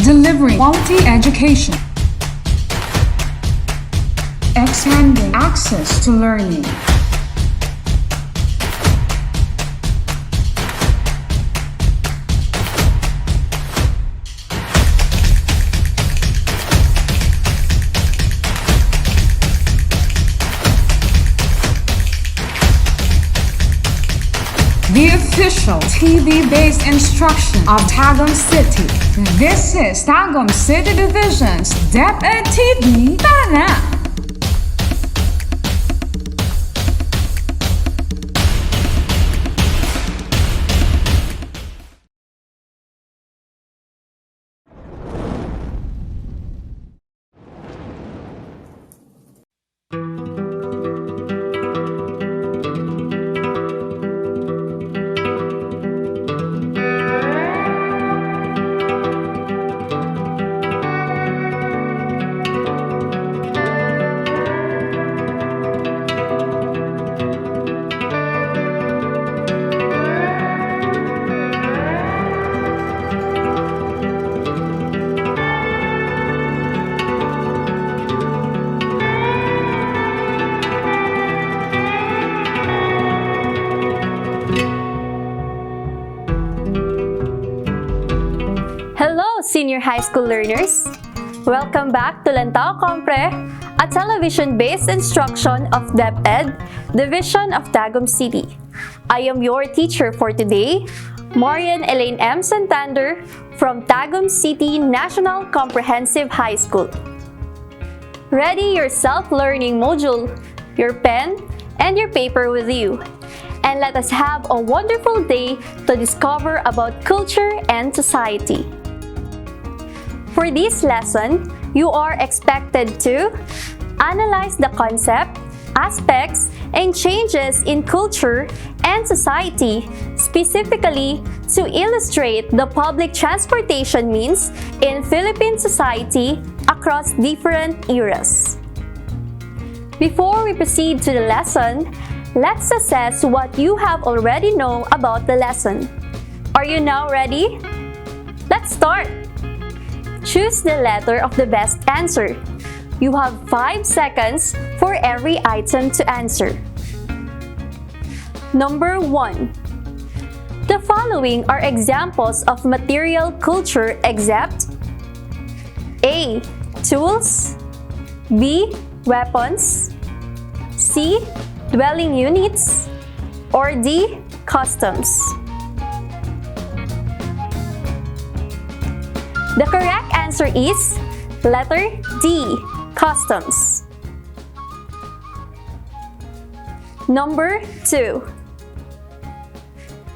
delivering quality education, expanding access to learning. The official TV-based instruction of Tagum City. This is Tagum City Division's DepEd TV. Tara na! Hello, senior high school learners! Welcome back to Lantaw Compre, a television-based instruction of DepEd, Division of Tagum City. I am your teacher for today, Marian Elaine M. Santander from Tagum City National Comprehensive High School. Ready your self-learning module, your pen, and your paper with you. And let us have a wonderful day to discover about culture and society. For this lesson, you are expected to analyze the concept, aspects, and changes in culture and society, specifically to illustrate the public transportation means in Philippine society across different eras. Before we proceed to the lesson, let's assess what you have already know about the lesson. Are you now ready? Let's start! Choose the letter of the best answer. You have 5 seconds for every item to answer. Number 1. The following are examples of material culture except A. Tools, B. Weapons, C. Dwelling units, or D. Customs. The correct answer is letter D. Customs. Number 2.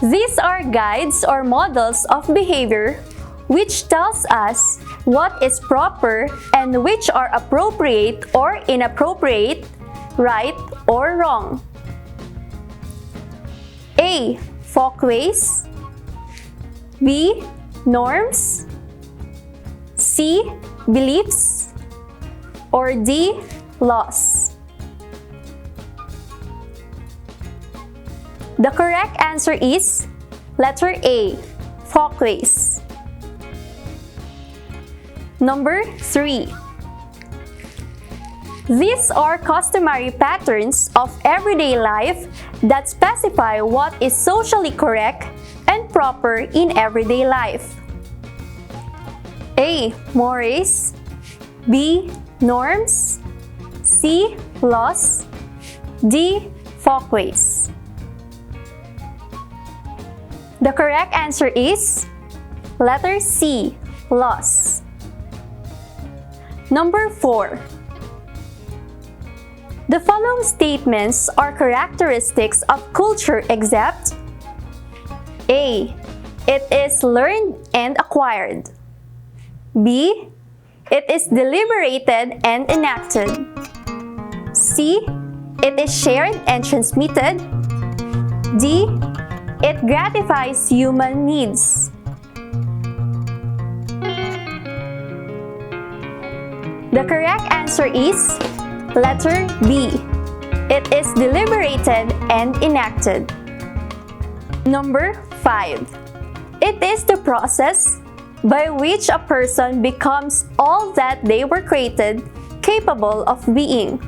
These are guides or models of behavior which tells us what is proper and which are appropriate or inappropriate, right or wrong. A. Folkways, B. Norms, C. Beliefs, or D. Laws. The correct answer is letter A. Folkways. Number 3. These are customary patterns of everyday life that specify what is socially correct and proper in everyday life. A. Mores, B. Norms, C. Laws, D. Folkways. The correct answer is letter C. Laws. Number 4. The following statements are characteristics of culture except A. It is learned and acquired, B. It is deliberated and enacted, C. It is shared and transmitted, D. It gratifies human needs. The correct answer is letter B. It is deliberated and enacted. Number 5. It is the process, by which a person becomes all that they were created capable of being.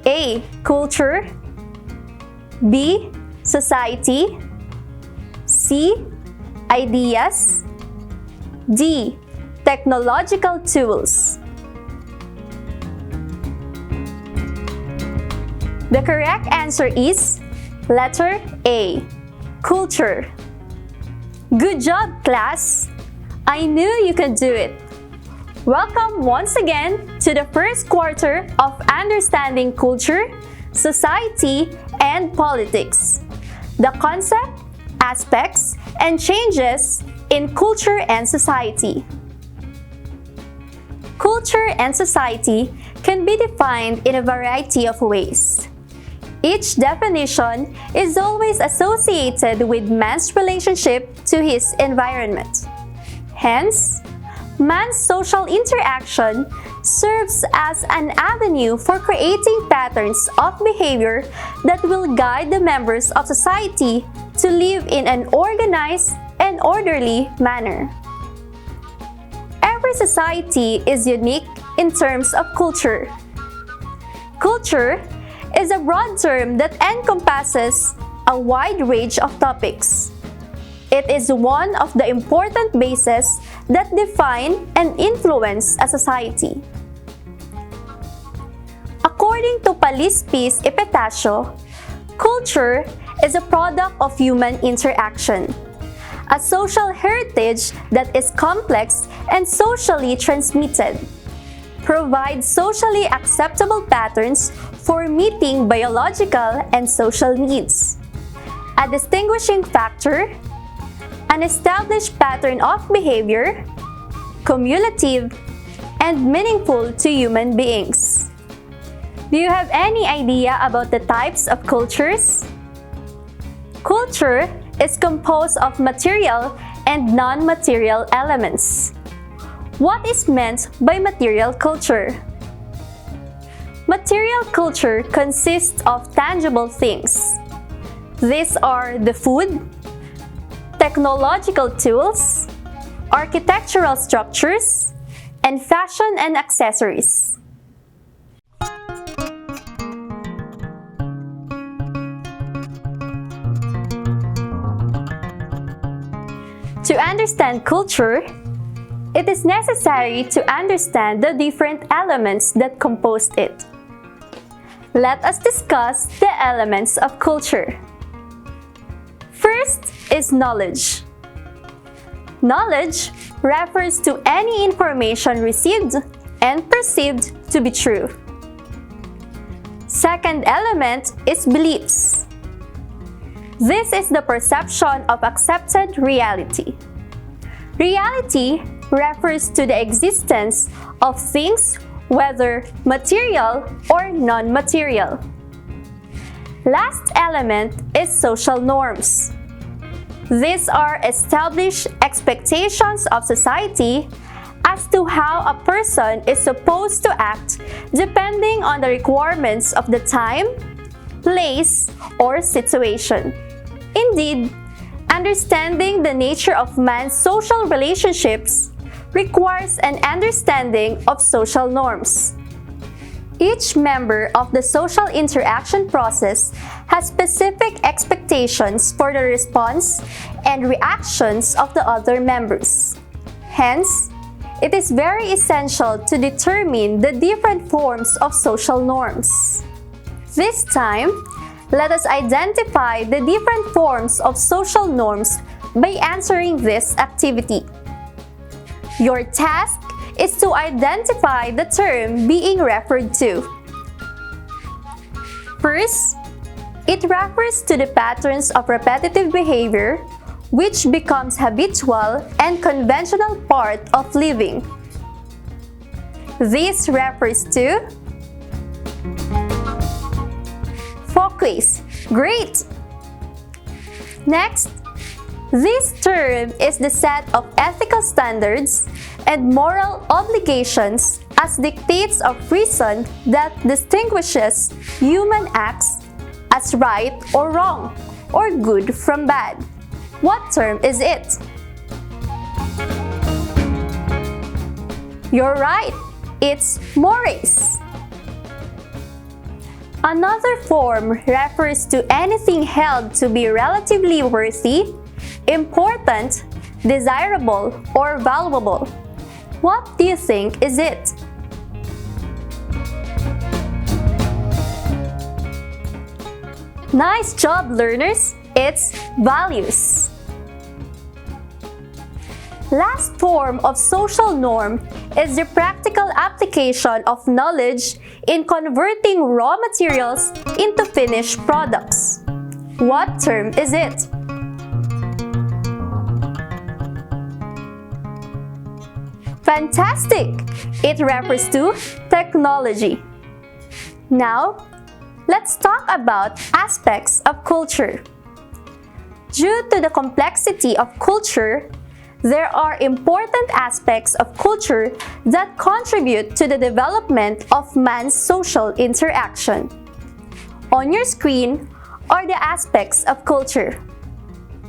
A. Culture. B. Society. C. Ideas. D. Technological tools. The correct answer is letter A. Culture. Good job, class! I knew you could do it. Welcome once again to the first quarter of Understanding Culture, Society, and Politics. The concept, aspects, and changes in culture and society. Culture and society can be defined in a variety of ways. Each definition is always associated with man's relationship to his environment. Hence, man's social interaction serves as an avenue for creating patterns of behavior that will guide the members of society to live in an organized and orderly manner. Every society is unique in terms of culture. Culture is a broad term that encompasses a wide range of topics. It is one of the important bases that define and influence a society. According to Palispis Epitacio, culture is a product of human interaction, a social heritage that is complex and socially transmitted, provides socially acceptable patterns for meeting biological and social needs, a distinguishing factor, an established pattern of behavior, cumulative, and meaningful to human beings. Do you have any idea about the types of cultures? Culture is composed of material and non-material elements. What is meant by material culture? Material culture consists of tangible things. These are the food, technological tools, architectural structures, and fashion and accessories. To understand culture, it is necessary to understand the different elements that compose it. Let us discuss the elements of culture. First is knowledge. Knowledge refers to any information received and perceived to be true. Second element is beliefs. This is the perception of accepted reality. Reality refers to the existence of things, whether material or non-material. Last element is social norms. These are established expectations of society as to how a person is supposed to act depending on the requirements of the time, place, or situation. Indeed, understanding the nature of man's social relationships requires an understanding of social norms. Each member of the social interaction process has specific expectations for the response and reactions of the other members. Hence, it is very essential to determine the different forms of social norms. This time, let us identify the different forms of social norms by answering this activity. Your task is to identify the term being referred to. First, it refers to the patterns of repetitive behavior which becomes habitual and conventional part of living. This refers to focus. Great! Next, this term is the set of ethical standards and moral obligations as dictates of reason that distinguishes human acts as right or wrong, or good from bad. What term is it? You're right, it's mores. Another form refers to anything held to be relatively worthy, important, desirable, or valuable. What do you think is it? Nice job, learners! It's values. Last form of social norm is the practical application of knowledge in converting raw materials into finished products. What term is it? Fantastic! It refers to technology. Now, let's talk about aspects of culture. Due to the complexity of culture, there are important aspects of culture that contribute to the development of man's social interaction. On your screen are the aspects of culture.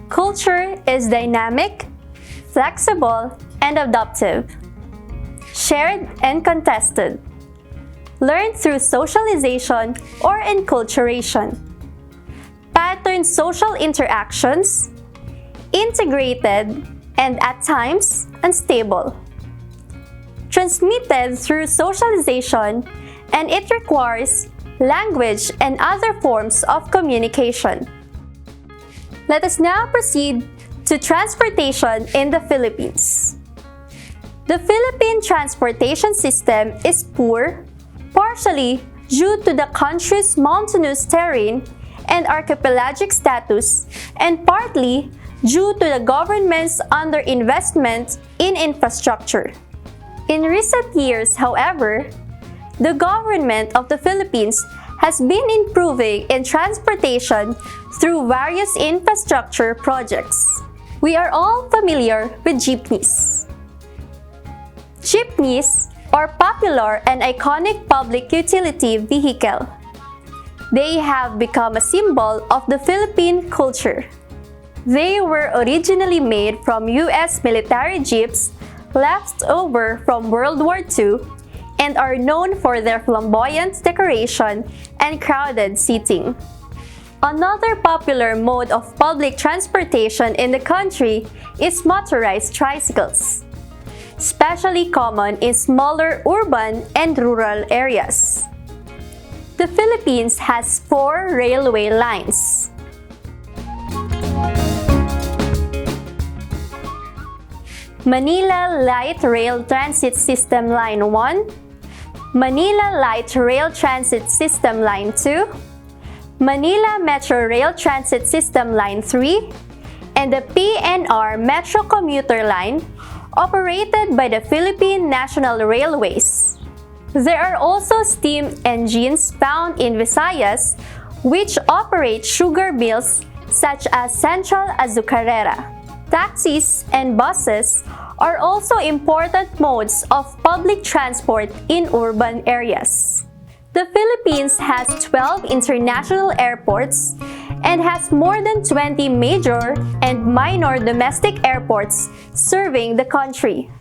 Culture is dynamic, flexible, and adaptive, shared and contested, learned through socialization or enculturation, patterned social interactions, integrated, and at times unstable, transmitted through socialization, and it requires language and other forms of communication. Let us now proceed to transportation in the Philippines. The Philippine transportation system is poor, partially due to the country's mountainous terrain and archipelagic status, and partly due to the government's underinvestment in infrastructure. In recent years, however, the government of the Philippines has been improving in transportation through various infrastructure projects. We are all familiar with jeepneys. Jeepneys are popular and iconic public utility vehicle. They have become a symbol of the Philippine culture. They were originally made from U.S. military jeeps left over from World War II and are known for their flamboyant decoration and crowded seating. Another popular mode of public transportation in the country is motorized tricycles, especially common in smaller urban and rural areas. The Philippines has 4 railway lines. Manila Light Rail Transit System Line 1, Manila Light Rail Transit System Line 2, Manila Metro Rail Transit System Line 3, and the PNR Metro Commuter Line operated by the Philippine National Railways. There are also steam engines found in Visayas which operate sugar mills such as Central Azucarera. Taxis and buses are also important modes of public transport in urban areas. The Philippines has 12 international airports and has more than 20 major and minor domestic airports serving the country.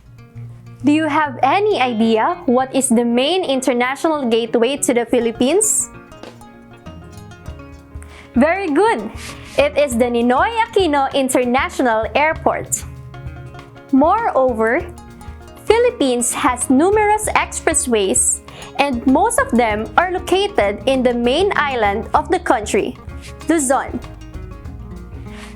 Do you have any idea what is the main international gateway to the Philippines? Very good! It is the Ninoy Aquino International Airport. Moreover, Philippines has numerous expressways and most of them are located in the main island of the country, Luzon.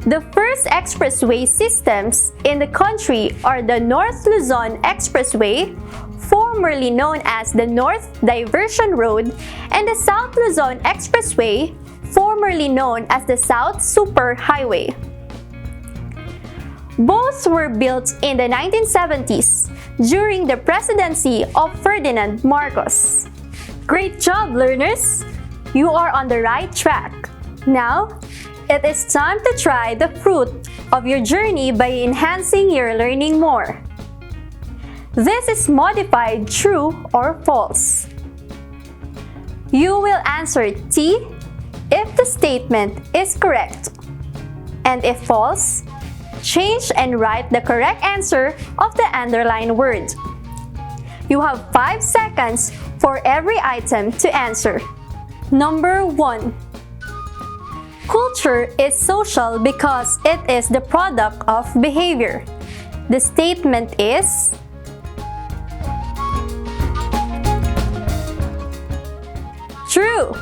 The first expressway systems in the country are the North Luzon Expressway, formerly known as the North Diversion Road, and the South Luzon Expressway, formerly known as the South Super Highway. Both were built in the 1970s during the presidency of Ferdinand Marcos. Great job, learners! You are on the right track. Now, it is time to try the fruit of your journey by enhancing your learning more. This is modified true or false. You will answer T if the statement is correct, and if false, change and write the correct answer of the underlined word. You have 5 seconds for every item to answer. Number 1. Culture is social because it is the product of behavior. The statement is true.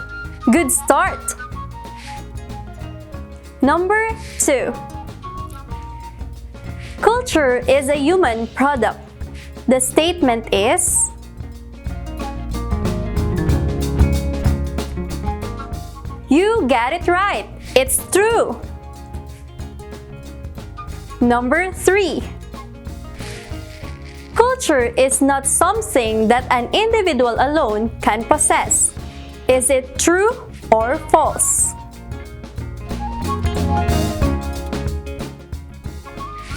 Good start. Number 2. Culture is a human product. The statement is you got it right. It's true. Number 3. Culture is not something that an individual alone can possess. Is it true or false?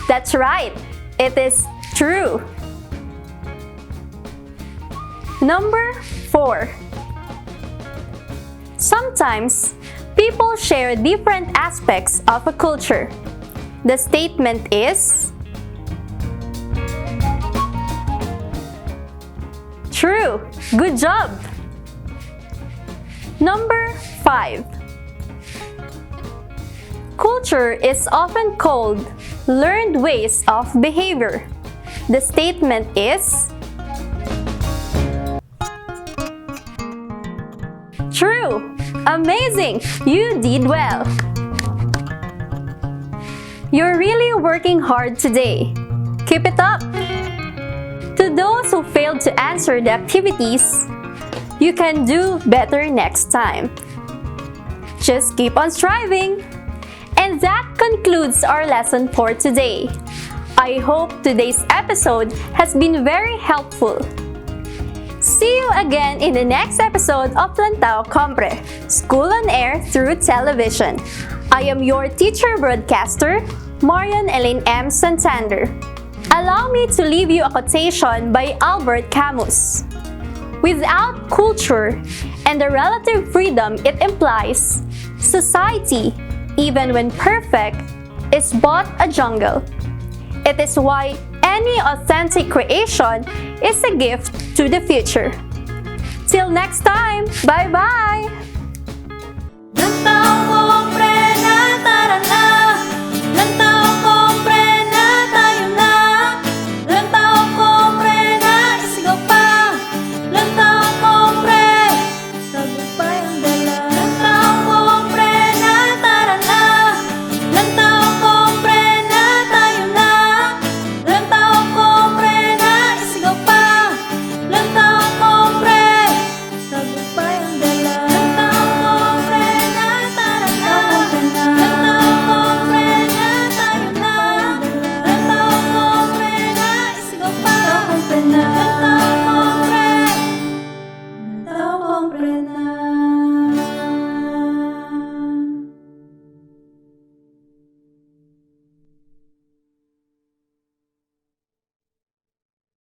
That's right. It is true. Number 4. Sometimes, people share different aspects of a culture. The statement is true. Good job. Number 5. Culture is often called learned ways of behavior. The statement is true. Amazing! You did well. You're really working hard today. Keep it up. To those who failed to answer the activities, you can do better next time. Just keep on striving. And that concludes our lesson for today. I hope today's episode has been very helpful. See you again in the next episode of Lantaw Compre, School on Air through Television. I am your teacher broadcaster, Marian Elaine M. Santander. Allow me to leave you a quotation by Albert Camus. Without culture and the relative freedom it implies, society, even when perfect, is but a jungle. It is why any authentic creation is a gift to the future. Till next time, bye-bye! Lantaw, kompre na, tara na. Lantaw, kompre na, tayo na. Lantaw, kompre na, isigaw pa. Lantaw, kompre, tagumpay ang dala. Lantaw, kompre na, tara na. Lantaw, kompre na, tayo na. Lantaw, kompre na, isigaw pa. Lantaw, kompre, tagumpay ang dala. Lantaw, kompre na, tara na. Lantaw, kompre na, tayo na. Lantaw, kompre na, isigaw pa. Lantaw, kompre. Lantaw, kompre na.